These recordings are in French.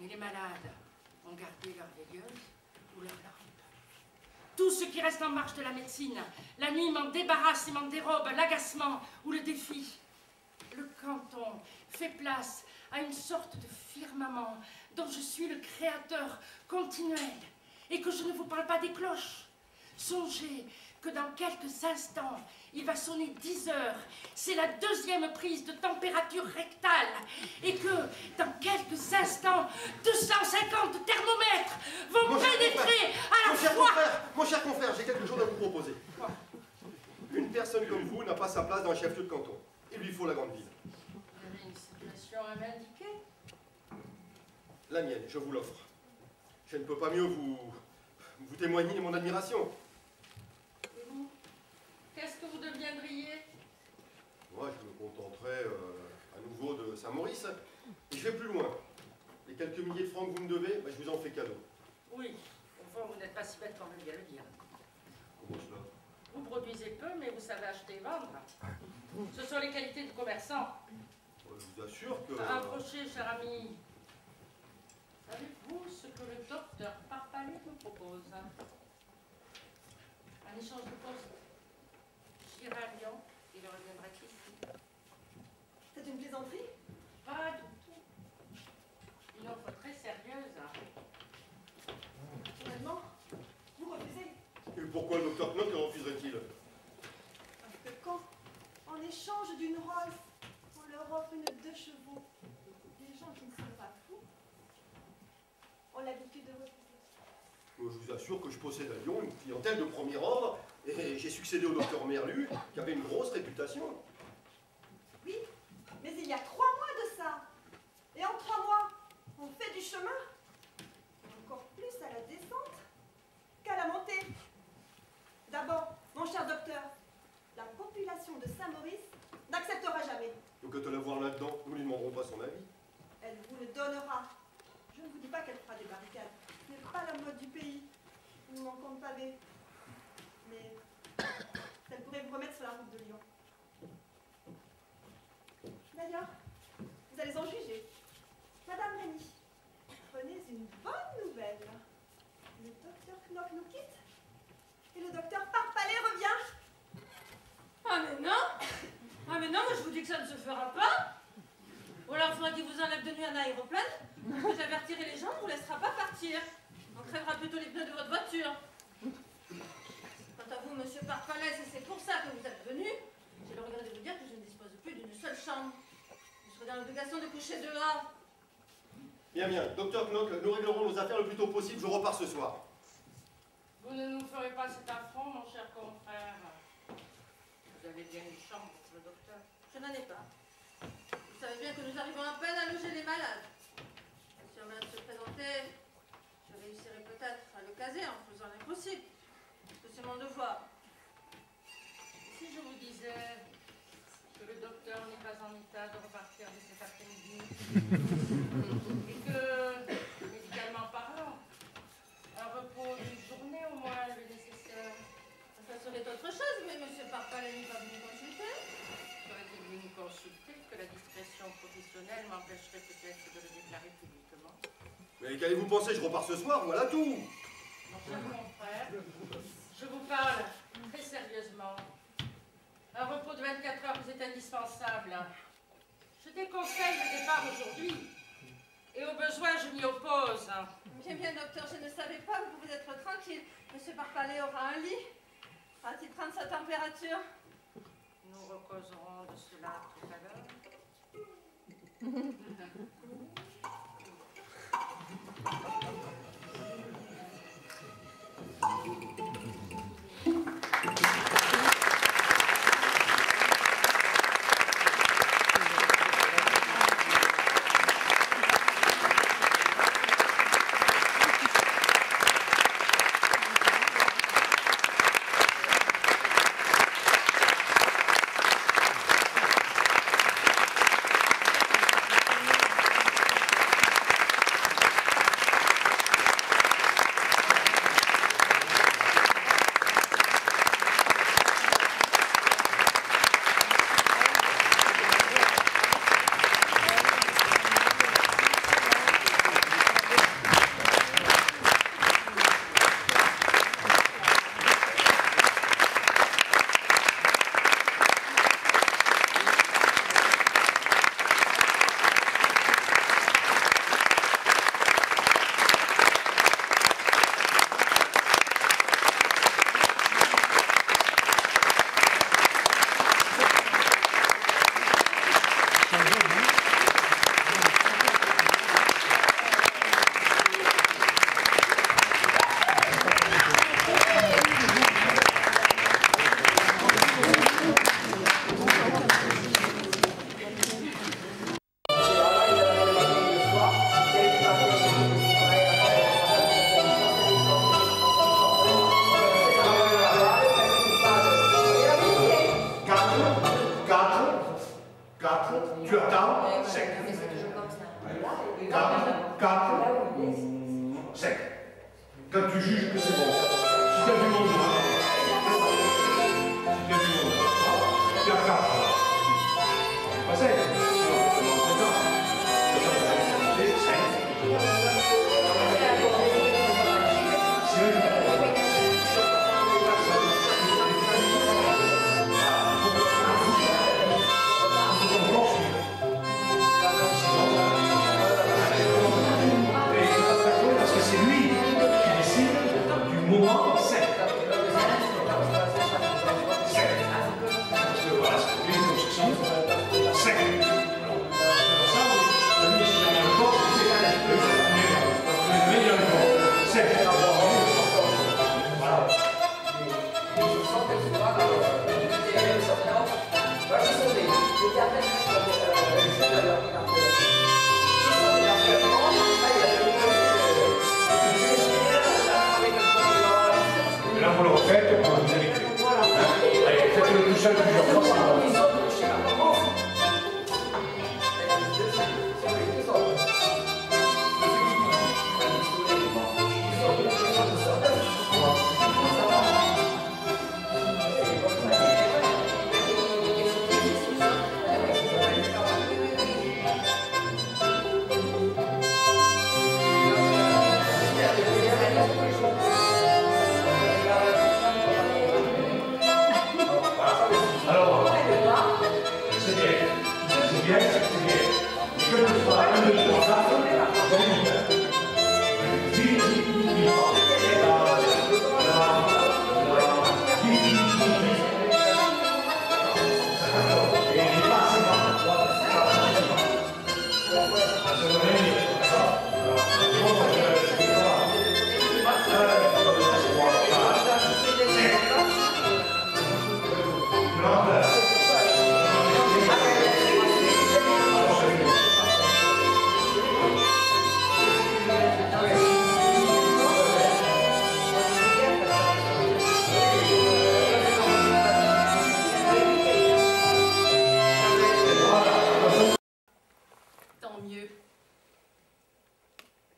Mais les malades ont gardé leur veilleuse ou leur lampe. Tout ce qui reste en marche de la médecine, la nuit m'en débarrasse et m'en dérobe l'agacement ou le défi. Le canton fait place à une sorte de firmament dont je suis le créateur continuel et que je ne vous parle pas des cloches. Songez que dans quelques instants, il va sonner 10 heures. C'est la deuxième prise de température rectale. Et que dans quelques instants, 250 thermomètres vont pénétrer à la fois. Mon cher confrère, j'ai quelque chose à vous proposer. Quoi? Une personne comme vous n'a pas sa place dans le chef-lieu de canton. Il lui faut la grande ville. Vous avez une situation à m'indiquer? La mienne, je vous l'offre. Je ne peux pas mieux vous témoigner mon admiration. Et vous? Qu'est-ce que vous deviendriez? Moi, je me contenterai à nouveau de Saint-Maurice. Et je vais plus loin. Les quelques milliers de francs que vous me devez, je vous en fais cadeau. Oui, au fond, vous n'êtes pas si bête qu'on veut bien le dire. Comment cela? Vous produisez peu, mais vous savez acheter et vendre. Ce sont les qualités du commerçant. Je vous assure que... Approchez, cher ami. Savez-vous ce que le docteur Parpalais me propose? Un échange de poste. J'irai à Lyon et il reviendra ici. C'est une plaisanterie? Pas du tout. Une offre très sérieuse. Naturellement, vous refusez. Et pourquoi le docteur Knott le refuserait-il? Parce que quand, en échange d'une Rolls, on leur offre une 2 chevaux, des gens qui ne sont pas fous ont l'habitude de refuser. Je vous assure que je possède à Lyon une clientèle de premier ordre et j'ai succédé au docteur Merlu qui avait une grosse réputation. Oui, mais il y a 3 mois de ça. Et en 3 mois, on fait du chemin. Encore plus à la descente qu'à la montée. D'abord, mon cher docteur, la population de Saint-Maurice n'acceptera jamais. Donc à te la voir là-dedans, nous ne lui demanderons pas son avis. Elle vous le donnera. Je ne vous dis pas qu'elle fera des barricades. Ce n'est pas la mode du pays. Nous manquons de pavés. Mais elle pourrait vous remettre sur la route de Lyon. D'ailleurs, vous allez en juger. Madame Rémy, prenez une bonne nouvelle. Le docteur Knopf nous quitte et le docteur Parpalais revient. Ah mais non! Ah mais non, moi je vous dis que ça ne se fera pas! Ou alors il faudra qu'il vous enlève de nuit un aéroplane, que j'avertirai les gens, on ne vous laissera pas partir. On crèvera plutôt les pneus de votre voiture. Quant à vous, monsieur Parpalais, si c'est pour ça que vous êtes venu, j'ai le regret de vous dire que je ne dispose plus d'une seule chambre. Je serai dans l'obligation de coucher dehors. Bien, bien. Docteur Knott, nous réglerons nos affaires le plus tôt possible. Je repars ce soir. Vous ne nous ferez pas cet affront, mon cher confrère. Vous avez bien une chambre pour le docteur. Je n'en ai pas. Vous savez bien que nous arrivons à peine à loger les malades. Si on vient de se présenter, je réussirai peut-être à le caser en faisant l'impossible. Parce que c'est mon devoir. Si je vous disais que le docteur n'est pas en état de repartir de cet après-midi et que, médicalement parlant, un repos d'une journée au moins est nécessaire. Ça serait autre chose, mais monsieur Parpalais n'est pas venu consulter. Serait-il venu consulter que la discrétion professionnelle m'empêcherait peut-être de le déclarer publiquement? Mais qu'allez-vous penser? Je repars ce soir, voilà tout. Mon cher confrère, je vous parle très sérieusement. Un repos de 24 heures vous est indispensable. Je déconseille le départ aujourd'hui. Et au besoin, je m'y oppose. Bien, bien, docteur, je ne savais pas, vous pouvez être tranquille. Monsieur Parpalais aura un lit. Va-t-il prendre sa température? Nous recauserons de cela tout à l'heure. Tu attends, sec. 4, sec. Quand tu juges que c'est bon, si tu as du monde là, tu as 4. C'est pas sec.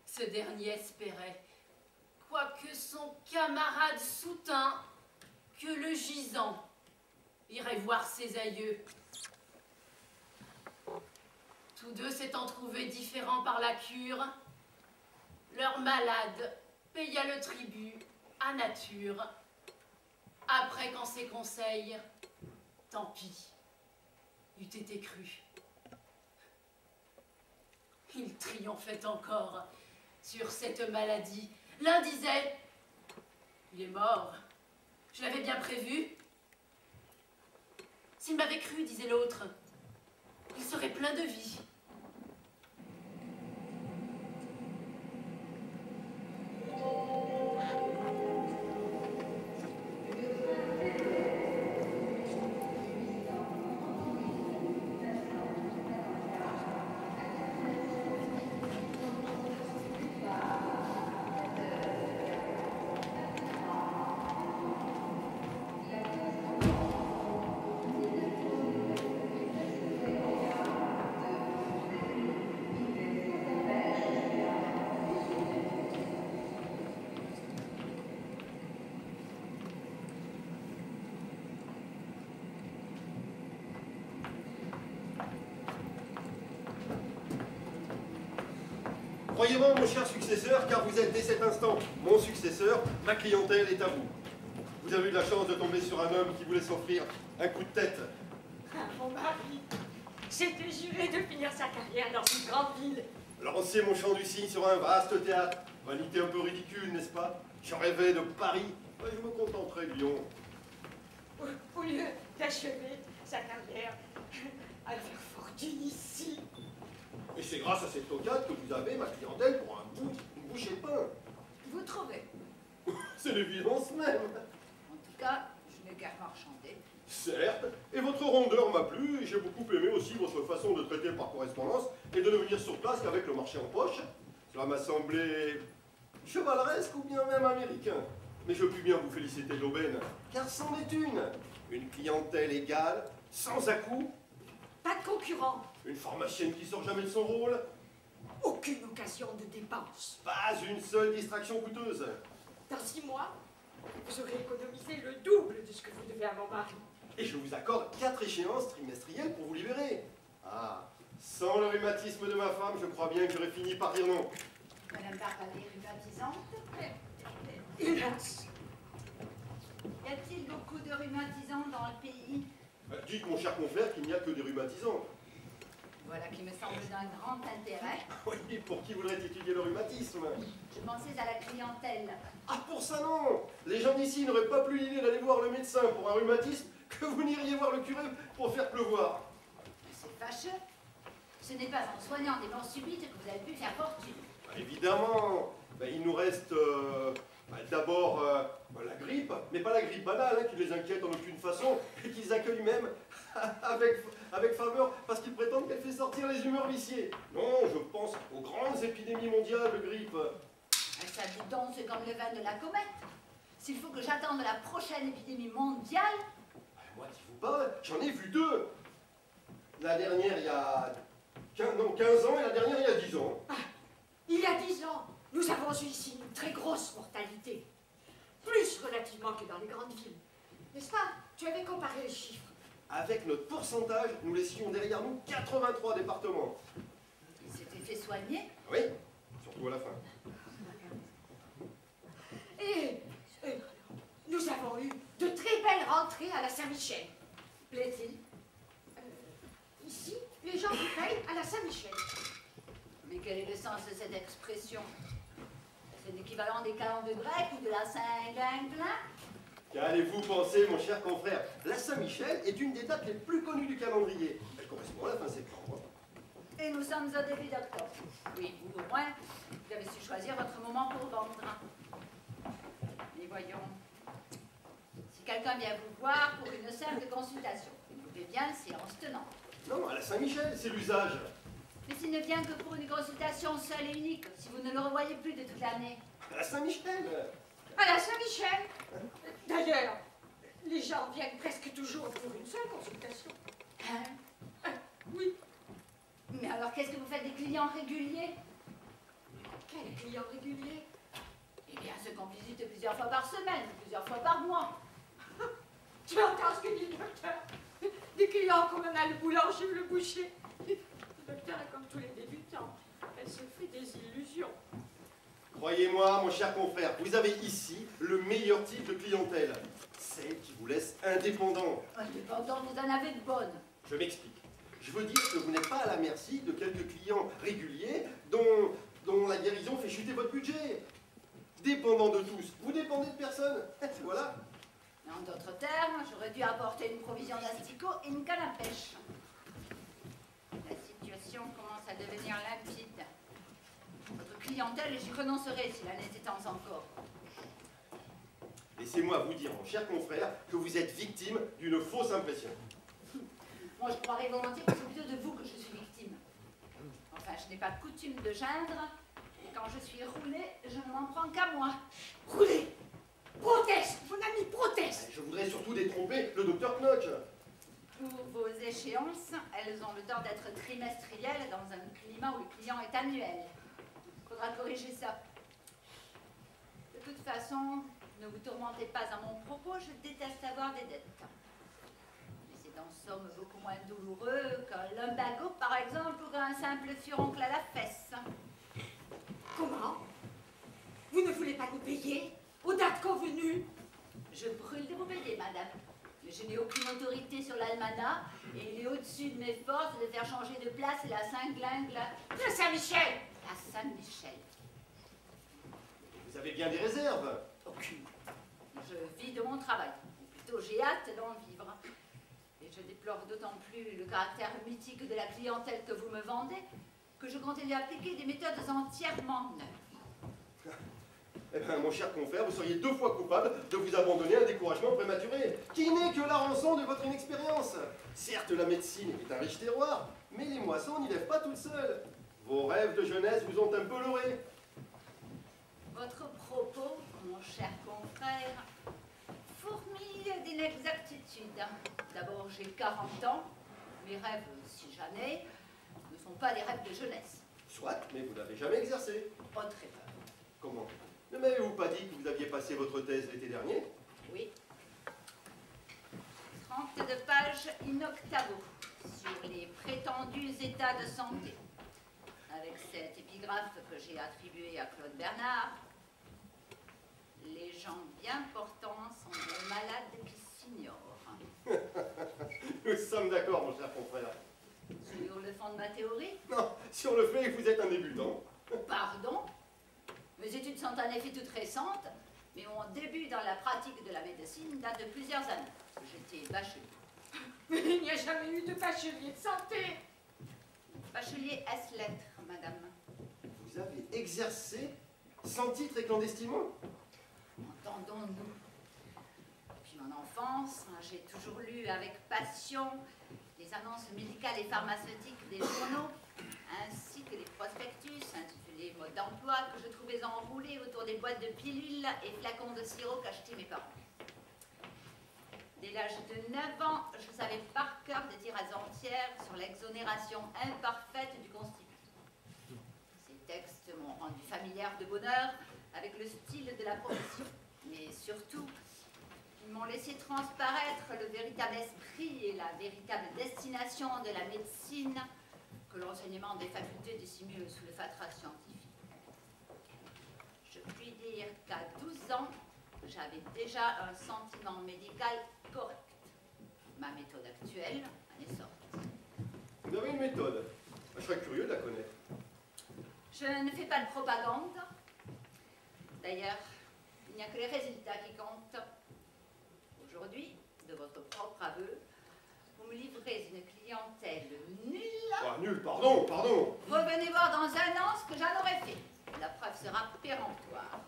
Ce dernier espérait, quoique son camarade soutint, que le gisant irait voir ses aïeux. Tous deux s'étant trouvés différents par la cure, leur malade paya le tribut à nature, après qu'en ses conseils, tant pis, eût été cru. Il triomphait encore sur cette maladie. L'un disait, il est mort, je l'avais bien prévu. S'il m'avait cru, disait l'autre, il serait plein de vie. Croyez-moi, mon cher successeur, car vous êtes dès cet instant mon successeur, ma clientèle est à vous. Vous avez eu la chance de tomber sur un homme qui voulait s'offrir un coup de tête. Ah, mon mari, s'était juré de finir sa carrière dans une grande ville. Lancer mon chant du cygne sur un vaste théâtre. Vanité un peu ridicule, n'est-ce pas? Je rêvais de Paris. Ouais, je me contenterai de Lyon. Au lieu d'achever sa carrière, à faire fortune ici. Et c'est grâce à cette tocade que vous avez ma clientèle pour une bouchée de pain. Vous trouvez? C'est l'évidence même. En tout cas, je n'ai guère marchandé. Certes, et votre rondeur m'a plu, et j'ai beaucoup aimé aussi votre façon de traiter par correspondance et de ne venir sur place qu'avec le marché en poche. Cela m'a semblé chevaleresque ou bien même américain. Mais je puis bien vous féliciter de l'aubaine, car c'en est une. Une clientèle égale, sans à-coups, Pas de concurrent, une pharmacienne qui sort jamais de son rôle, aucune occasion de dépense. pas une seule distraction coûteuse. Dans 6 mois, vous aurez économisé le double de ce que vous devez à mon mari. Et je vous accorde 4 échéances trimestrielles pour vous libérer. Ah, sans le rhumatisme de ma femme, je crois bien que j'aurais fini par dire non. Madame Barbalet, rhumatisante. Hélas, Y a-t-il beaucoup de rhumatisants dans le pays? Dites, mon cher confrère, qu'il n'y a que des rhumatisants. Voilà qui me semble d'un grand intérêt. Oui, pour qui voudrait étudier le rhumatisme? Je pensais à la clientèle. Ah, pour ça non! Les gens d'ici n'auraient pas plus l'idée d'aller voir le médecin pour un rhumatisme que vous n'iriez voir le curé pour faire pleuvoir. C'est fâcheux. Ce n'est pas en soignant des morts subites que vous avez pu faire fortune. Évidemment, il nous reste d'abord la grippe, mais pas la grippe banale qui les inquiète en aucune façon et qu'ils accueillent même avec faveur parce qu'ils prétendent qu'elle fait sortir les humeurs viciées. Non, je pense aux grandes épidémies mondiales de grippe. Ça dit donc, c'est comme le vin de la comète. S'il faut que j'attende la prochaine épidémie mondiale, Moi qui vous parle, j'en ai vu 2. La dernière il y a 15 ans et la dernière il y a 10 ans. il y a 10 ans, nous avons eu ici une très grosse mortalité. Plus relativement que dans les grandes villes. N'est-ce pas? Tu avais comparé les chiffres. Avec notre pourcentage, nous laissions derrière nous 83 départements. il s'était fait soigner. Oui, surtout à la fin. Et nous avons eu de très belles rentrées à la Saint-Michel. Plaît-il? Ici, les gens payent à la Saint-Michel. Mais quel est le sens de cette expression? C'est l'équivalent des calendes grecques ou de la Saint-Glinglin? Qu'allez-vous penser, mon cher confrère? La Saint-Michel est une des dates les plus connues du calendrier. Elle correspond à la fin septembre. Et nous sommes au début d'octobre. Oui, vous au moins, vous avez su choisir votre moment pour vendre. Mais voyons, si quelqu'un vient vous voir pour une simple consultation, vous pouvez bien le séance tenante. Non, à la Saint-Michel, c'est l'usage. Mais s'il ne vient que pour une consultation seule et unique, si vous ne le revoyez plus de toute l'année. À la Saint-Michel. À la Saint-Michel. D'ailleurs, les gens viennent presque toujours pour une seule consultation. Hein? Oui. Mais alors qu'est-ce que vous faites des clients réguliers? Quels clients réguliers? Eh bien, ceux qu'on visite plusieurs fois par semaine, plusieurs fois par mois. Tu entends ce que dit le docteur? Des clients comme on a le boulanger ou le boucher. Le docteur est comme tous les débutants. Elle se fait des illusions. Croyez-moi, mon cher confrère, vous avez ici le meilleur type de clientèle. Celle qui vous laisse indépendant. Indépendant, vous en avez de bonnes. Je m'explique. Je veux dire que vous n'êtes pas à la merci de quelques clients réguliers dont la guérison fait chuter votre budget. Dépendant de tous, vous dépendez de personne. Voilà. En d'autres termes, j'aurais dû apporter une provision d'asticot et une canne à pêche. La situation commence à devenir limpide. Votre clientèle, j'y renoncerai si la n'était encore. Laissez-moi vous dire, mon cher confrère, que vous êtes victime d'une fausse impression. Moi, je croirais volontiers que c'est plutôt de vous que je suis victime. Enfin, je n'ai pas coutume de geindre, et quand je suis roulée, je ne m'en prends qu'à moi. Roulez! Proteste! Mon ami, proteste! Je voudrais surtout détromper le docteur Knock. Pour vos échéances, elles ont le tort d'être trimestrielles dans un climat où le client est annuel. Il faudra corriger ça. De toute façon, ne vous tourmentez pas à mon propos, je déteste avoir des dettes. Mais c'est en somme beaucoup moins douloureux qu'un lumbago, par exemple, ou qu'un simple furoncle à la fesse. Comment? Vous ne voulez pas nous payer aux dates convenues? Je brûle de vous payer, madame. Mais je n'ai aucune autorité sur l'almanach, et il est au-dessus de mes forces de faire changer de place la Saint-Glingle. La Saint-Michel! La Saint-Michel. Vous avez bien des réserves. Aucune. Je vis de mon travail. Ou plutôt, j'ai hâte d'en vivre. Et je déplore d'autant plus le caractère mythique de la clientèle que vous me vendez, que je comptais lui appliquer des méthodes entièrement neuves. Eh bien, mon cher confrère, vous seriez 2 fois coupable de vous abandonner à un découragement prématuré, qui n'est que la rançon de votre inexpérience. Certes, la médecine est un riche terroir, mais les moissons n'y lèvent pas toutes seules. Vos rêves de jeunesse vous ont un peu leurré. Votre propos, mon cher confrère, fourmille d'inexactitudes. D'abord, j'ai 40 ans. Mes rêves, si j'en ai, ne sont pas des rêves de jeunesse. Soit, mais vous n'avez jamais exercé. Autre erreur. Comment? Ne m'avez-vous pas dit que vous aviez passé votre thèse l'été dernier? Oui. 32 pages in octavo sur les prétendus états de santé. Avec cette épigraphe que j'ai attribuée à Claude Bernard. Les gens bien portants sont des malades qui s'ignorent. Nous sommes d'accord, mon cher confrère. Sur le fond de ma théorie? Non, sur le fait que vous êtes un débutant. Pardon? Mes études sont en effet toutes récentes, mais mon début dans la pratique de la médecine date de plusieurs années. J'étais bachelier. Mais il n'y a jamais eu de bachelier de santé. Bachelier S-lettres, madame. Vous avez exercé sans titre et clandestinement? Entendons-nous. Depuis mon enfance, j'ai toujours lu avec passion les annonces médicales et pharmaceutiques des journaux, ainsi que les prospectus intitulés Mode d'emploi que je trouvais enroulés autour des boîtes de pilules et flacons de sirop qu'achetaient mes parents. Dès l'âge de 9 ans, je savais par cœur des tirases entières sur l'exonération imparfaite du constitut. Ces textes m'ont rendu familière de bonheur avec le style de la profession, mais surtout, ils m'ont laissé transparaître le véritable esprit et la véritable destination de la médecine que l'enseignement des facultés dissimule sous le fatras scientifique. Je puis dire qu'à 12 ans, j'avais déjà un sentiment médical correct. Ma méthode actuelle en est sortie. Vous avez une méthode. Je serais curieux de la connaître. Je ne fais pas de propagande. D'ailleurs, il n'y a que les résultats qui comptent. Aujourd'hui, de votre propre aveu, vous me livrez une clientèle nulle. Ah, nul, pardon, pardon. Revenez voir dans un an ce que j'en aurais fait. La preuve sera péremptoire.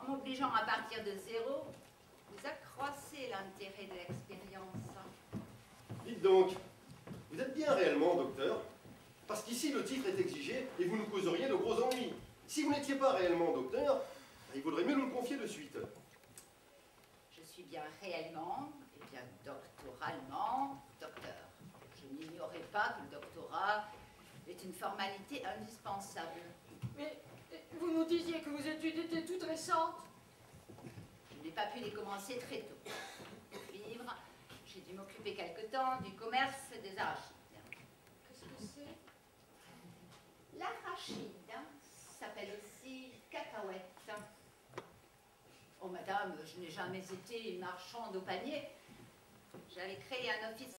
En m'obligeant à partir de zéro, vous accroissez l'intérêt de l'expérience. Dites donc, vous êtes bien réellement docteur? Parce qu'ici, le titre est exigé et vous nous causeriez de gros ennuis. Si vous n'étiez pas réellement docteur, il vaudrait mieux nous le confier de suite. Je suis bien réellement, et bien doctoralement, docteur. Je n'ignorais pas que le doctorat est une formalité indispensable. Mais vous nous disiez que vos études étaient toutes récentes. Je n'ai pas pu les commencer très tôt. Pour vivre, j'ai dû m'occuper quelque temps du commerce des arachides. Qu'est-ce que c'est? L'arachide s'appelle aussi cacahuète. Oh madame, je n'ai jamais été marchande au panier. J'avais créé un office